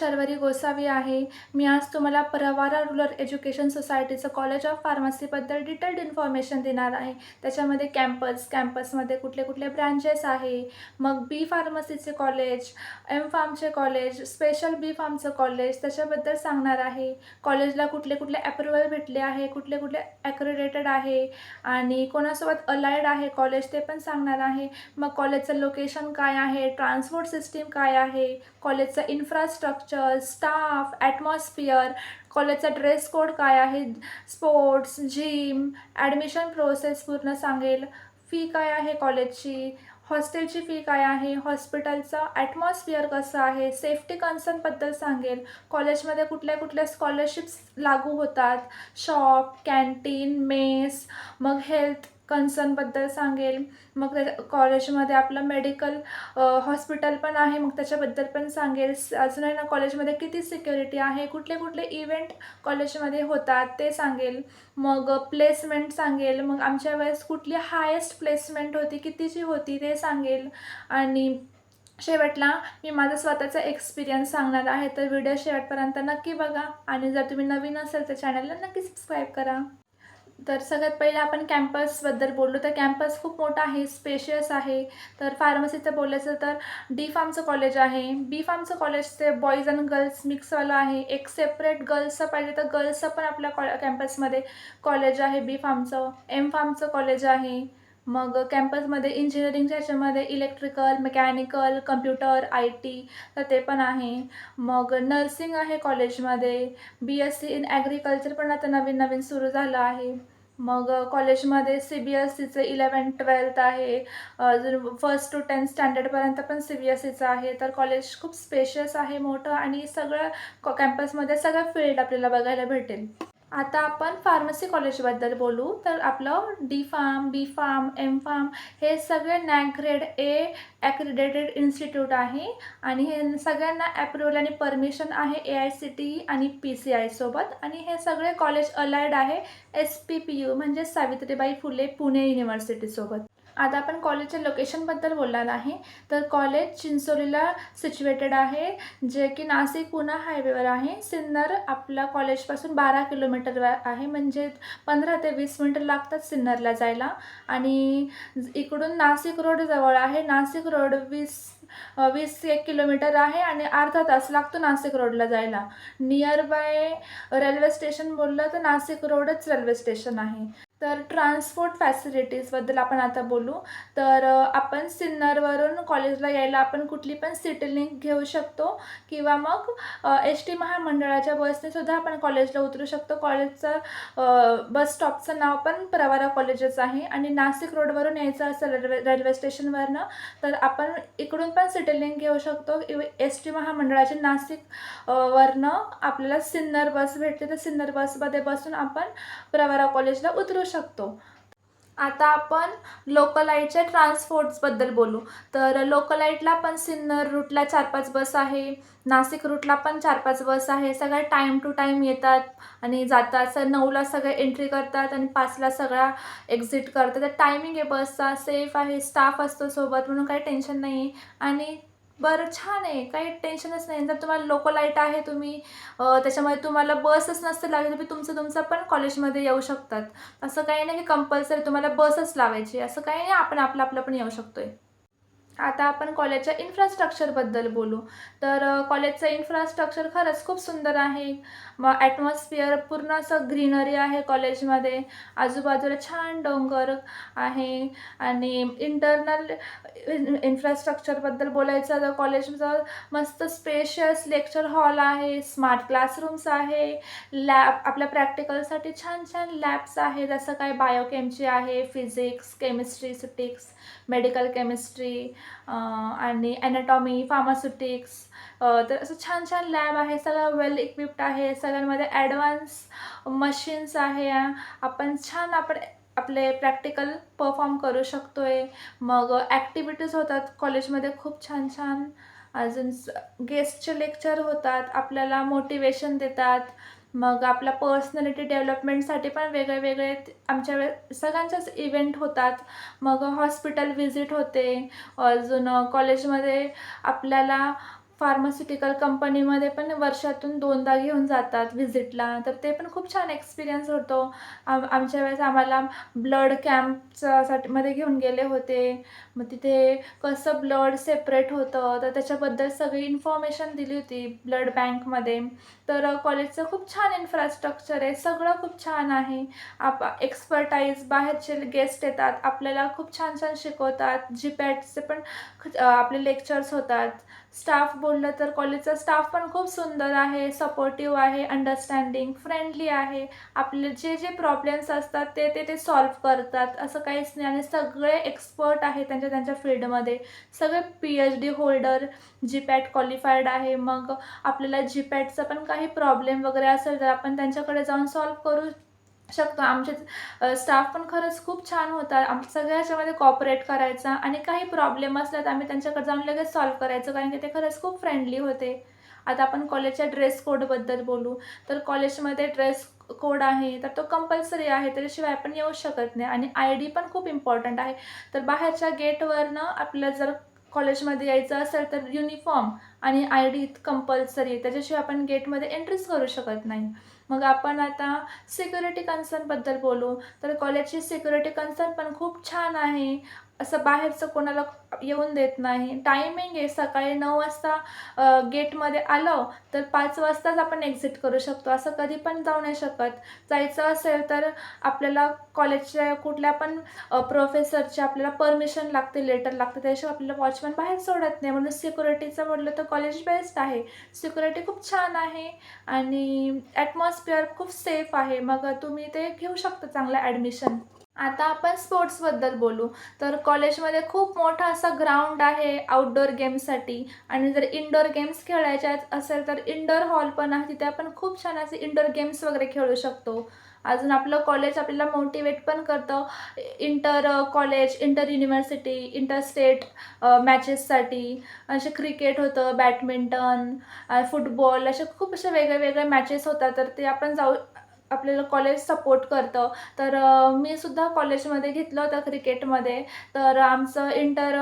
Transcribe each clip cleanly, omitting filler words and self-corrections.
शर्वरी गोसावी आहे. मी आज तुम्हाला प्रवारा रूरल एज्युकेशन सोसायटीचं कॉलेज ऑफ फार्मसीबद्दल डिटेल्ड इन्फॉर्मेशन देणार आहे. त्याच्यामध्ये कॅम्पसमध्ये कुठले कुठले ब्रँचेस आहे, मग बी फार्मसीचे कॉलेज, एम फार्मचे कॉलेज, स्पेशल बी फार्मचं कॉलेज त्याच्याबद्दल सांगणार आहे. कॉलेजला कुठले कुठले ॲप्रुव्हल भेटले आहे, कुठले कुठले ॲक्रेडिटेड आहे आणि कोणासोबत अलाइड आहे कॉलेज ते पण सांगणार आहे. मग कॉलेजचं लोकेशन काय आहे, ट्रान्सपोर्ट सिस्टीम काय आहे, कॉलेजचं इन्फ्रास्ट्रक्चर, स्टाफ, ॲटमॉस्फिअर, कॉलेजचा ड्रेस कोड काय आहे, स्पोर्ट्स, जिम, ॲडमिशन प्रोसेस पूर्ण सांगेल. फी काय आहे कॉलेजची, हॉस्टेलची फी काय आहे, हॉस्पिटलचं ॲटमॉस्फिअर कसं आहे, सेफ्टी कन्सर्नबद्दल सांगेल. कॉलेजमध्ये कुठल्या कुठल्या स्कॉलरशिप्स लागू होतात, शॉप, कॅन्टीन, मेस, मग हेल्थ कन्सर्नबद्दल सांगेल. मग कॉलेजमध्ये आपलं मेडिकल हॉस्पिटल पण आहे, मग त्याच्याबद्दल पण सांगेल. अजून आहे ना, कॉलेजमध्ये किती सिक्युरिटी आहे, कुठले कुठले इव्हेंट कॉलेजमध्ये होतात ते सांगेल. मग प्लेसमेंट सांगेल. मग आमच्या वेळेस कुठली हायेस्ट प्लेसमेंट होती, कितीची होती ते सांगेल. आणि शेवटला मी माझा स्वतःचा एक्सपिरियन्स सांगणार आहे. तर व्हिडिओ शेवटपर्यंत नक्की बघा आणि जर तुम्ही नवीन असेल तर चॅनलला नक्की सबस्क्राईब करा. तर सगळ्यात पहिले आपण कॅम्पसबद्दल बोललो तर कॅम्पस खूप मोठा आहे, स्पेशियस आहे. तर फार्मसीचं बोलायचं तर डी फार्मचं कॉलेज आहे, बी फार्मचं कॉलेज ते बॉईज आणि गर्ल्स मिक्सवालं आहे. एक सेपरेट गर्ल्सचं पाहिजे तर गर्ल्सचं पण आपल्या कॅम्पसमध्ये कॉलेज आहे बी फार्मचं. एम फार्मचं कॉलेज आहे. मग कॅम्पसमध्ये इंजिनिअरिंगच्या ह्याच्यामध्ये इलेक्ट्रिकल, मेकॅनिकल, कम्प्युटर, IT तर ते पण आहे. मग नर्सिंग आहे कॉलेजमध्ये. BSc इन ॲग्रिकल्चर पण आता नवीन नवीन सुरू झालं आहे. मग कॉलेजमध्ये CBSEचं 11-12 आहे. अजून 1st to 10th स्टँडर्डपर्यंत पण CBSEचं आहे. तर कॉलेज खूप स्पेशियस आहे, मोठं, आणि सगळं कॅम्पसमध्ये सगळं फील्ड आपल्याला बघायला भेटेल. आता आपण फार्मसी कॉलेजबद्दल बोलू तर आपलं डी फार्म, बी फार्म, एम फार्म हे सगळे NAC ग्रेड A ॲक्रेडिटेड इन्स्टिट्यूट आहे आणि हे सगळ्यांना ॲप्रुव्हल आणि परमिशन आहे AICTE आणि PCI सोबत. आणि हे सगळे कॉलेज अलाइड आहे SPPU म्हणजे सावित्रीबाई फुले पुणे युनिव्हर्सिटीसोबत. आता आपण कॉलेजच्या लोकेशनबद्दल बोलणार आहे. तर कॉलेज चिंचोलीला सिच्युएटेड आहे, जे की नाशिक पुणे हायवेवर आहे. सिन्नर आपल्या कॉलेजपासून 12 किलोमीटरवर आहे, म्हणजे 15 ते 20 मिनटं लागतात सिन्नरला जायला. आणि इकडून नाशिक रोड जवळ आहे. नाशिक रोड 21 किलोमीटर आहे आणि अर्धा तास लागतो नाशिक रोडला जायला. नियर बाय रेल्वे स्टेशन बोललं तर नाशिक रोडच रेल्वे स्टेशन आहे. तर ट्रान्सपोर्ट फॅसिलिटीजबद्दल आपण आता बोलू. तर आपण सिन्नरवरून कॉलेजला यायला आपण कुठली पण सिटी लिंक घेऊ शकतो किंवा मग ST महामंडळाच्या बसनेसुद्धा आपण कॉलेजला उतरू शकतो. कॉलेजचं बस स्टॉपचं नाव पण प्रवारा कॉलेजच आहे. आणि नाशिक रोडवरून यायचं असेल रेल्वे स्टेशनवरनं तर आपण इकडून पण सिटी लिंक घेऊ शकतो. ST महामंडळाचे नाशिक वरनं आपल्याला सिन्नर बस भेटते, तर सिन्नर बसमध्ये बसून आपण प्रवारा कॉलेजला उतरू शकतो. आता आपण लोकलाईटच्या ट्रान्सपोर्ट्सबद्दल बोलू. तर लोकलाईटला पण सिन्नर रूटला 4-5 बस आहे, नाशिक रूटला पण 4-5 बस आहे. सगळ्या टाईम टू टाईम येतात आणि जातात. 9ला सगळे एंट्री करतात आणि 5ला सगळा एक्झिट करतात. तर टायमिंग आहे बसचा, सेफ आहे, स्टाफ असतो सोबत, म्हणून काही टेन्शन नाही आहे. आणि बरं, छान आहे, काही टेन्शनच नाही. जर तुम्हाला लोकलाईट आहे, तुम्ही त्याच्यामुळे तुम्हाला बसच नसते लागली तरी तुमचं पण कॉलेजमध्ये येऊ शकतात. असं काही नाही की कंपल्सरी तुम्हाला बसच लावायची, असं काही नाही. आपण आपलं पण येऊ शकतोय. आता आपण कॉलेजच्या इन्फ्रास्ट्रक्चरबद्दल बोलू. तर कॉलेजचं इन्फ्रास्ट्रक्चर खरंच खूप सुंदर आहे. मग ॲटमॉस्फिअर पूर्ण असं ग्रीनरी आहे कॉलेजमध्ये. आजूबाजूला छान डोंगर आहे. आणि इंटरनल इन्फ्रास्ट्रक्चरबद्दल बोलायचं तर कॉलेजचं मस्त स्पेशियस लेक्चर हॉल आहे, स्मार्ट क्लासरूम्स आहे, लॅब आपल्या प्रॅक्टिकलसाठी छान छान लॅब्स आहे, जसं काय बायोकेमची आहे, physics, chemistry, statics, medical chemistry आणि ॲनाटॉमी, फार्मास्युटिक्स. तर असं छान छान लॅब आहे. सगळं वेल इक्विप्ड आहे. सगळ्यांमध्ये ॲडव्हान्स मशीन्स आहे. आपण आपले प्रॅक्टिकल परफॉर्म करू शकतो आहे. मग ॲक्टिव्हिटीज होतात कॉलेजमध्ये खूप छान छान. अजून गेस्टचे लेक्चर होतात, आपल्याला मोटिवेशन देतात. मग आपल्या पर्सनॅलिटी डेव्हलपमेंटसाठी पण वेगळे आमच्या सगळ्यांच्याच इव्हेंट होतात. मग हॉस्पिटल व्हिजिट होते. अजून कॉलेजमध्ये आपल्याला फार्मास्युटिकल कंपनीमध्ये पण वर्षातून 2दा घेऊन जातात व्हिजिटला. तर ते पण खूप छान एक्सपिरियन्स होतो. आमच्या वेळेस आम्हाला ब्लड कॅम्पच्या मध्ये घेऊन गेले होते. मग तिथे कसं ब्लड सेपरेट होतं, तर त्याच्याबद्दल सगळी इन्फॉर्मेशन दिली होती ब्लड बँकमध्ये. तर कॉलेजचं खूप छान इन्फ्रास्ट्रक्चर आहे. सगळं खूप छान आहे. एक्सपर्टाईज बाहेरचे गेस्ट येतात. आपल्याला खूप छान-छान शिकवतात. GPATचे पण आपले लेक्चर्स होतात. स्टाफ बोललं तर कॉलेजचा स्टाफ पण खूप सुंदर आहे, सपोर्टिव्ह आहे, अंडरस्टँडिंग, फ्रेंडली आहे. आपले जे प्रॉब्लेम्स असतात ते सॉल्व्ह करतात. असं काहीच नाही आणि सगळे एक्सपर्ट आहे त्यांच्या त्यांच्या फील्डमध्ये. सगळे PhD होल्डर, GPAT क्वालिफाईड आहे. मग आपल्याला GPATचा पण काही प्रॉब्लेम वगैरे असेल तर आपण त्यांच्याकडे जाऊन सॉल्व्ह करू शकतो. आमचे स्टाफ पण खरंच खूप छान होता. आमच्या सगळ्या ह्याच्यामध्ये कॉपरेट करायचा आणि काही प्रॉब्लेम असला तर आम्ही त्यांच्याकडे जाऊन लगेच सॉल्व्ह करायचो, कारण की ते खरंच खूप फ्रेंडली होते. आता आपण कॉलेजच्या ड्रेस कोडबद्दल बोलू, तर कॉलेजमध्ये ड्रेस कोड आहे, तर तो कंपल्सरी आहे. त्याच्याशिवाय आपण येऊ शकत नाही आणि ID पण खूप इम्पॉर्टंट आहे. तर बाहेरच्या गेटवरनं आपल्याला जर कॉलेजमध्ये यायचं असेल तर युनिफॉर्म आणि ID कंपल्सरी आहे. त्याच्याशिवाय आपण गेटमध्ये एंट्रीच करू शकत नाही. मग आपण आता सिक्युरिटी कन्सर्नबद्दल बोलू, तर कॉलेजची सिक्युरिटी कन्सर्न पण खूप छान आहे. असं बाहेरचं कोणाला येऊन देत नाही. टायमिंग आहे सकाळी 9 वाजता गेटमध्ये आलं, तर 5 वाजताच आपण एक्झिट करू शकतो. असं कधी पण जाऊ नाही शकत. जायचं असेल तर आपल्याला कॉलेजच्या कुठल्या पण प्रोफेसरची आपल्याला परमिशन लागते, लेटर लागतं. त्याशिवाय आपल्याला वॉचमन बाहेर सोडत नाही. म्हणून सिक्युरिटीचं म्हटलं तर कॉलेज बेस्ट आहे. सिक्युरिटी खूप छान आहे आणि ॲटमॉस्फिअर खूप सेफ आहे. मग तुम्ही ते घेऊ शकता चांगलं ॲडमिशन. आता आपण स्पोर्ट्सबद्दल बोलू, तर कॉलेजमध्ये खूप मोठा असा ग्राउंड आहे आउटडोअर गेम्ससाठी आणि जर इनडोअर गेम्स खेळायच्या असेल तर इंडोअर हॉल पण आहे. तिथे आपण खूप छान असे इंडोअर गेम्स वगैरे खेळू शकतो. अजून आपलं कॉलेज आपल्याला मोटिवेट पण करतं. Inter college, inter university, inter state मॅचेससाठी असे क्रिकेट होतं, बॅडमिंटन, फुटबॉल असे खूप असे वेगळे मॅचेस होतात. तर ते आपण जाऊ आपल्याला कॉलेज सपोर्ट करतं. तर मी सुद्धा कॉलेजमध्ये घेतलं होतं क्रिकेटमध्ये. तर आमचं इंटर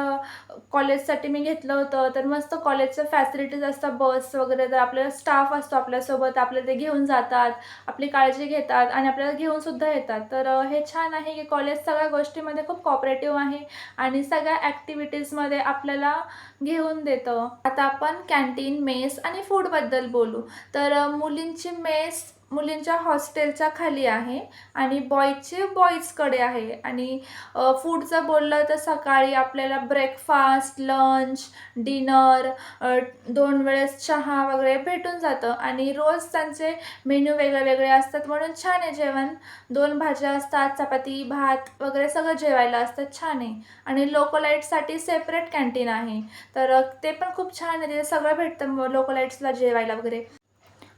कॉलेजसाठी मी घेतलं होतं. तर मस्त कॉलेजच्या फॅसिलिटीज असतात, बस वगैरे. तर आपल्याला स्टाफ असतो आपल्यासोबत, आपल्याला ते घेऊन जातात, आपली काळजी घेतात आणि आपल्याला घेऊनसुद्धा येतात. तर हे छान आहे की कॉलेज सगळ्या गोष्टीमध्ये खूप कॉपरेटिव्ह आहे आणि सगळ्या ॲक्टिव्हिटीजमध्ये आपल्याला घेऊन देतं. आता आपण कॅन्टीन, मेस आणि फूडबद्दल बोलू. तर मुलींची मेस मुलींच्या हॉस्टेलच्या खाली आहे आणि बॉईजकडे आहे आणि फूडचं बोललं तर सकाळी आपल्याला ब्रेकफास्ट, लंच, डिनर, 2 वेळेस चहा वगैरे भेटून जातं आणि रोज त्यांचे मेन्यू वेगळे असतात म्हणून छान आहे जेवण. 2 भाज्या असतात, चपाती, भात वगैरे सगळं जेवायला असतं, छान आहे. आणि लोकलाईटसाठी सेपरेट कॅन्टीन आहे. तर ते पण खूप छान आहे. तिथे सगळं भेटतं लोकलाईट्सला जेवायला वगैरे.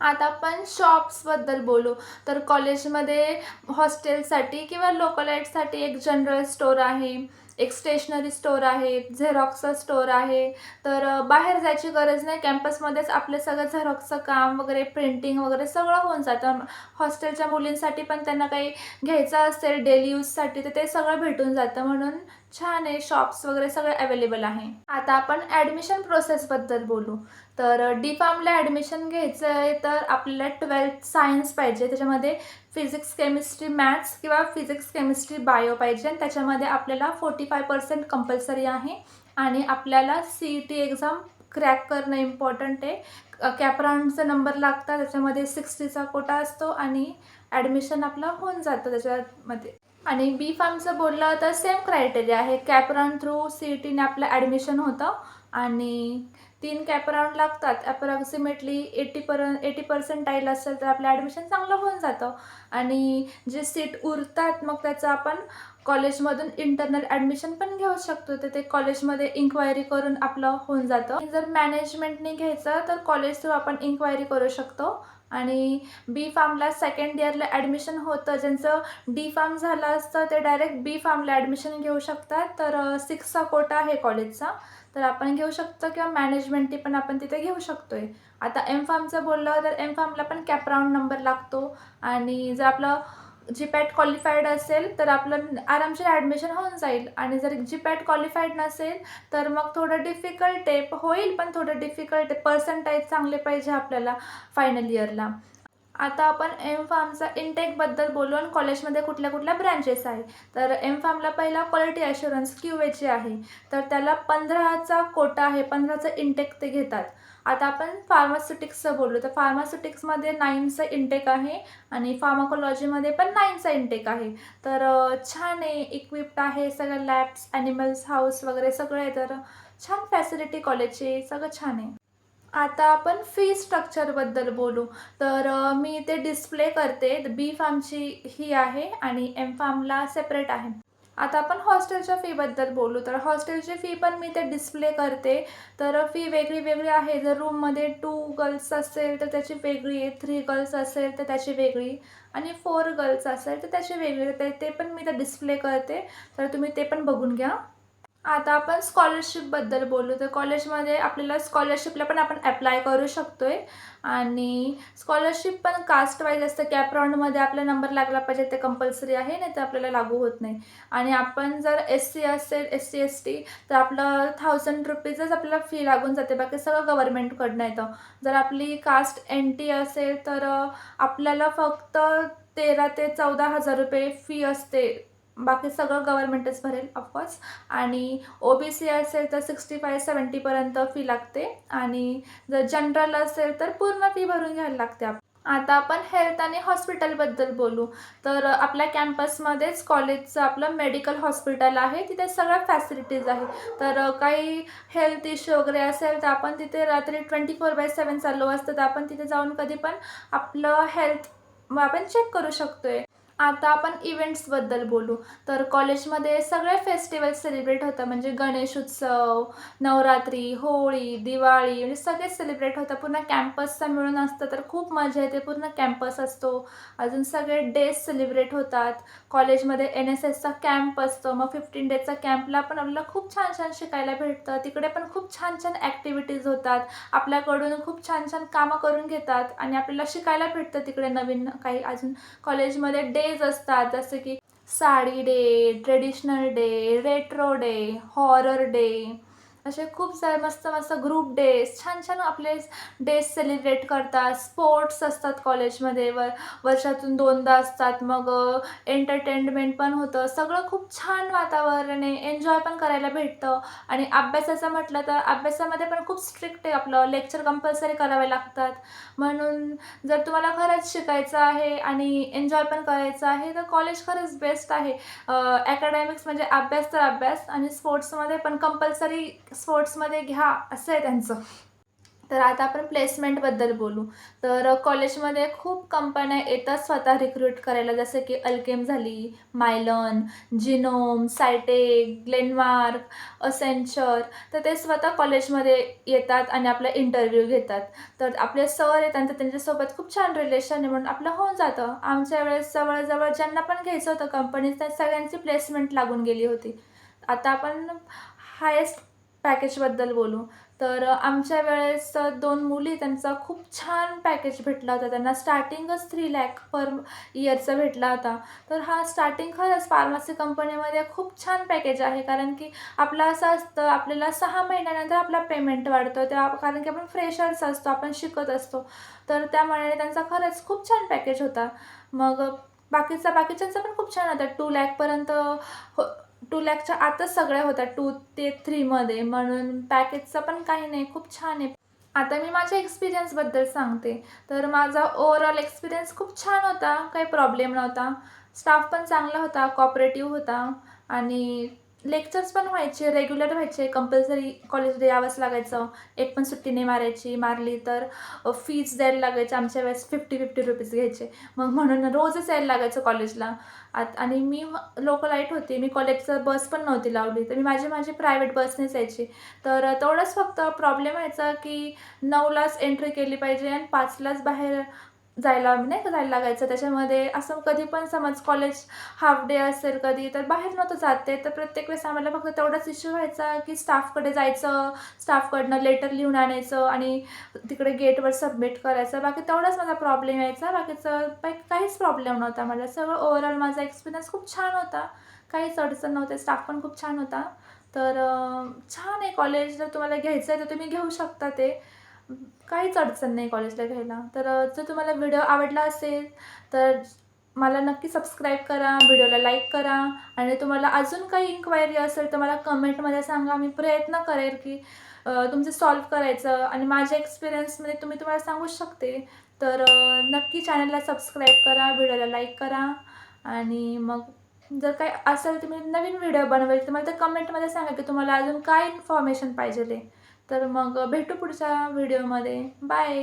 आता आपण शॉप्सबद्दल बोलू, तर कॉलेजमध्ये हॉस्टेलसाठी किंवा लोकलाईटसाठी एक जनरल स्टोअर आहे, एक स्टेशनरी स्टोअर आहे, झेरॉक्सचा स्टोअर आहे. तर बाहेर जायची गरज नाही. कॅम्पसमध्येच आपलं सगळं झेरॉक्सचं काम वगैरे, प्रिंटिंग वगैरे सगळं होऊन जातं. हॉस्टेलच्या मुलींसाठी पण त्यांना काही घ्यायचं असेल डेली यूजसाठी तर ते सगळं भेटून जातं. म्हणून छान आहे. शॉप्स वगैरे सगळं अवेलेबल आहे. आता आपण ॲडमिशन प्रोसेसबद्दल बोलू. तर D-Pharmला ॲडमिशन घ्यायचं आहे तर आपल्याला 12th सायन्स पाहिजे. त्याच्यामध्ये फिजिक्स, केमिस्ट्री, मॅथ्स किंवा फिजिक्स, केमिस्ट्री, बायो पाहिजे आणि त्याच्यामध्ये आपल्याला 45% कंपल्सरी आहे आणि आपल्याला CET एक्झाम क्रॅक करणं इम्पॉर्टंट आहे. कॅप राउंडचा नंबर लागतात. त्याच्यामध्ये 60चा कोटा असतो आणि ॲडमिशन आपलं होऊन जातं त्याच्यामध्ये. आणि B-Pharmचं बोललं तर सेम क्रायटेरिया आहे. कॅप राउंड थ्रू CETने आपलं ॲडमिशन होतं आणि 3 कॅप राउंड लागतात. अप्रॉक्सिमेटली 80% असेल तर आपलं ॲडमिशन चांगलं होऊन जातं आणि जे सीट उरतात मग त्याचं आपण कॉलेजमधून इंटरनल ॲडमिशन पण घेऊ शकतो. तर ते कॉलेजमध्ये इन्क्वायरी करून आपलं होऊन जातं. जर मॅनेजमेंटने घ्यायचं तर कॉलेज थ्रू आपण इन्क्वायरी करू शकतो आणि B-Pharmला सेकंड इयरला ॲडमिशन होतं. ज्यांचं D-Pharm झालं असतं ते डायरेक्ट B-Pharmला ॲडमिशन घेऊ शकतात. तर 6चा कोटा आहे कॉलेजचा, तर आपण घेऊ शकतो किंवा मॅनेजमेंटनी पण आपण तिथे घेऊ शकतो आहे. आता M-Pharmचं बोललं तर M-Pharmला पण कॅप राउंड नंबर लागतो आणि जर आपलं GPAT क्वालिफाईड असेल तर आपलं आरामशीर ॲडमिशन होऊन जाईल आणि जर GPAT क्वालिफाईड नसेल तर मग थोडं डिफिकल्ट आहे, होईल पण थोडं डिफिकल्ट आहे. पर्सेंटाइज चांगले पाहिजे आपल्याला फायनल इयरला. आता आपण एम-फार्मचा इनटेकबद्दल बोलू आणि कॉलेजमध्ये कुठल्या कुठल्या ब्रँचेस आहे. तर एम-फार्मला पहिला क्वालिटी ॲश्युरन्स QAची आहे. तर त्याला 15चा कोटा आहे, 15चं इनटेक ते घेतात. आता आपण फार्मास्युटिक्सचं बोलू तर फार्मास्युटिक्समध्ये 9चं इनटेक आहे आणि फार्माकोलॉजीमध्ये पण 9चा इनटेक आहे. तर छान आहे, इक्विप्ड आहे, सगळं लॅब्स, ॲनिमल्स हाऊस वगैरे सगळं आहे. तर छान फॅसिलिटी कॉलेजची, सगळं छान आहे. आता आपण फी स्ट्रक्चरबद्दल बोलू. तर मी इथे डिस्प्ले करते. बी-फार्मची ही आहे आणि एम-फार्मला सेपरेट आहे. आता आपण हॉस्टेलच्या फीबद्दल बोलू. तर हॉस्टेलची फी पण मी इथे डिस्प्ले करते. तर फी वेगळी वेगळी आहे. जर रूममध्ये 2 गर्ल्स असेल तर त्याची वेगळी आहे, 3 गर्ल्स असेल तर त्याची वेगळी आणि 4 गर्ल्स असेल तर त्याची वेगळी. तर ते पण मी इथे डिस्प्ले करते. तर तुम्ही ते पण बघून घ्या. आता आपण स्कॉलरशिपबद्दल बोलू. तर कॉलेजमध्ये आपल्याला स्कॉलरशिपला पण आपण ॲप्लाय करू शकतो आहे आणि स्कॉलरशिप पण कास्ट वाईज असतं. कॅप राउंडमध्ये आपला नंबर लागला पाहिजे, ते कंपल्सरी आहे, नाही तर आपल्याला लागू होत नाही. आणि आपण जर SC असेल, SC ST तर आपलं ₹1000च आपल्याला फी लागून जाते. बाकी सगळं गव्हर्नमेंटकडनं येतं. जर आपली कास्ट NT असेल तर आपल्याला फक्त 13,000 ते 14,000 फी असते. बाकी सगळं गव्हर्नमेंटच भरेल ऑफकोर्स. आणि OBC असेल तर 65-70पर्यंत फी लागते आणि जर जनरल असेल तर पूर्ण फी भरून घ्यायला लागते. आता आपण हेल्थ आणि हॉस्पिटलबद्दल बोलू. तर आपल्या कॅम्पसमध्येच कॉलेजचं आपलं मेडिकल हॉस्पिटल आहे. तिथे सगळ्या फॅसिलिटीज आहे. तर काही हेल्थ इश्यू वगैरे असेल तर आपण तिथे रात्री 24/7 चालू असतं. तर आपण तिथे जाऊन कधी पण आपलं हेल्थ आपण चेक करू शकतोय. आता आपण इव्हेंट्सबद्दल बोलू. तर कॉलेजमध्ये सगळे फेस्टिवल सेलिब्रेट होतात. म्हणजे गणेश उत्सव, नवरात्री, होळी, दिवाळी म्हणजे सगळेच सेलिब्रेट होतात. पूर्ण कॅम्पसचा मिळून असतं तर खूप मजा येते. पूर्ण कॅम्पस असतो. अजून सगळे डेज सेलिब्रेट होतात. कॉलेजमध्ये NSSचा कॅम्प असतो. मग 15 डेजचा कॅम्पला पण आपल्याला खूप छान छान शिकायला भेटतं. तिकडे पण खूप छान छान ॲक्टिव्हिटीज होतात. आपल्याकडून खूप छान छान कामं करून घेतात आणि आपल्याला शिकायला भेटतं तिकडे नवीन काही. अजून कॉलेजमध्ये डेज असतात जसे की sari day, traditional day, retro day, horror day, असे खूप सारे मस्त मस्त ग्रुप डेज, छान छान आपले डेज सेलिब्रेट करतात. स्पोर्ट्स असतात कॉलेजमध्ये, वर्षातून 2दा असतात. मग एंटरटेनमेंट पण होतं. सगळं खूप छान वातावरण आहे, एन्जॉय पण करायला भेटतं. आणि अभ्यासाचं म्हटलं तर अभ्यासामध्ये पण खूप स्ट्रिक्ट आहे. आपलं लेक्चर कंपल्सरी करावे लागतात. म्हणून जर तुम्हाला खरंच शिकायचं आहे आणि एन्जॉय पण करायचं आहे तर कॉलेज खरंच बेस्ट आहे. ॲकॅडमिक्स म्हणजे अभ्यास तर अभ्यास आणि स्पोर्ट्समध्ये पण कंपल्सरी स्पोर्ट्समध्ये घ्या असं आहे त्यांचं. तर आता आपण प्लेसमेंटबद्दल बोलू. तर कॉलेजमध्ये खूप कंपन्या येतात स्वतः रिक्रूट करायला. जसं की अल्केम झाली, मायलन, जिनोम, सायटेक, ग्लेनमार्क, असेंचर. तर ते स्वतः कॉलेजमध्ये येतात आणि आपला इंटरव्ह्यू घेतात. तर आपले सर आहेत आणि त्यांच्यासोबत खूप छान रिलेशन आहे म्हणून आपलं होऊन जातं. आमच्या वेळेस जवळ ज्यांना पण घ्यायचं होतं कंपनीत त्या सगळ्यांची प्लेसमेंट लागून गेली होती. आता आपण हायेस्ट पॅकेजबद्दल बोलू. तर आमच्या वेळेस 2 मुली त्यांचा खूप छान पॅकेज भेटला होता. त्यांना स्टार्टिंगच 3 लाख पर इयरचा भेटला होता. तर हा स्टार्टिंग खरंच फार्मसी कंपनीमध्ये खूप छान पॅकेज आहे. कारण की आपलं असं असतं आपल्याला 6 महिन्यानंतर आपला पेमेंट वाढतो. कारण की आपण फ्रेशर्स असतो, आपण शिकत असतो. तर त्यामुळे त्यांचा खरंच खूप छान पॅकेज होता. मग बाकीच्यांचा पण खूप छान होता. 2 लाखपर्यंत 2 लाखच्या आतच सगळ्या होत्या 2 ते 3 मध्ये. म्हणून पॅकेजचं पण काही नाही, खूप छान आहे. आता मी माझ्या एक्सपिरियन्सबद्दल सांगते. तर माझा ओव्हरऑल एक्सपिरियन्स खूप छान होता. काही प्रॉब्लेम नव्हता. स्टाफ पण चांगला होता, कोऑपरेटिव्ह होता आणि लेक्चर्स पण व्हायचे, रेग्युलर व्हायचे. कंपल्सरी कॉलेजला यावंच लागायचं. एक पण सुट्टी नाही मारायची. मारली तर फीज द्यायला लागायची. आमच्या वेळेस ₹50 घ्यायचे. मग म्हणून रोजच यायला लागायचं कॉलेजला. आणि मी लोकलाईट होती. मी कॉलेजचं बस पण नव्हती लावली. तर मी माझी प्रायव्हेट बसनेच यायची. तर तेवढंच फक्त प्रॉब्लेम व्हायचा की 9लाच एंट्री केली पाहिजे आणि 5लाच बाहेर जायला नाही का जायला लागायचं. त्याच्यामध्ये असं कधी पण समज कॉलेज हाल्फ डे असेल कधी, तर बाहेर नव्हतं जात ते. तर प्रत्येक वेळेस आम्हाला फक्त तेवढाच इश्यू व्हायचा, की स्टाफकडे जायचं, स्टाफकडनं लेटर लिहून आणायचं आणि तिकडे गेटवर सबमिट करायचं. बाकी तेवढाच माझा प्रॉब्लेम यायचा. बाकीचं काहीच प्रॉब्लेम नव्हता मला. सगळं ओव्हरऑल माझा एक्सपिरियन्स खूप छान होता. काहीच अडचण नव्हते. स्टाफ पण खूप छान होता. तर छान आहे कॉलेज. जर तुम्हाला घ्यायचं आहे तर तुम्ही घेऊ शकता ते. काहीच अडचण नाही कॉलेजला घ्यायला. तर जर तुम्हाला व्हिडिओ आवडला असेल तर मला नक्की सबस्क्राईब करा, व्हिडिओला लाईक करा आणि तुम्हाला अजून काही इन्क्वायरी असेल तर मला कमेंटमध्ये सांगा. मी प्रयत्न करेन की तुमचं सॉल्व्ह करायचं आणि माझ्या एक्सपिरियन्समध्ये तुम्हाला सांगूच शकते. तर नक्की चॅनलला सबस्क्राईब करा, व्हिडिओला लाईक करा आणि मग जर काही असेल तुम्ही नवीन व्हिडिओ बनवेल तर मला ते कमेंटमध्ये सांगा की तुम्हाला अजून काय इन्फॉर्मेशन पाहिजे आहे. तर मग भेटू पुढच्या व्हिडिओमध्ये. बाय.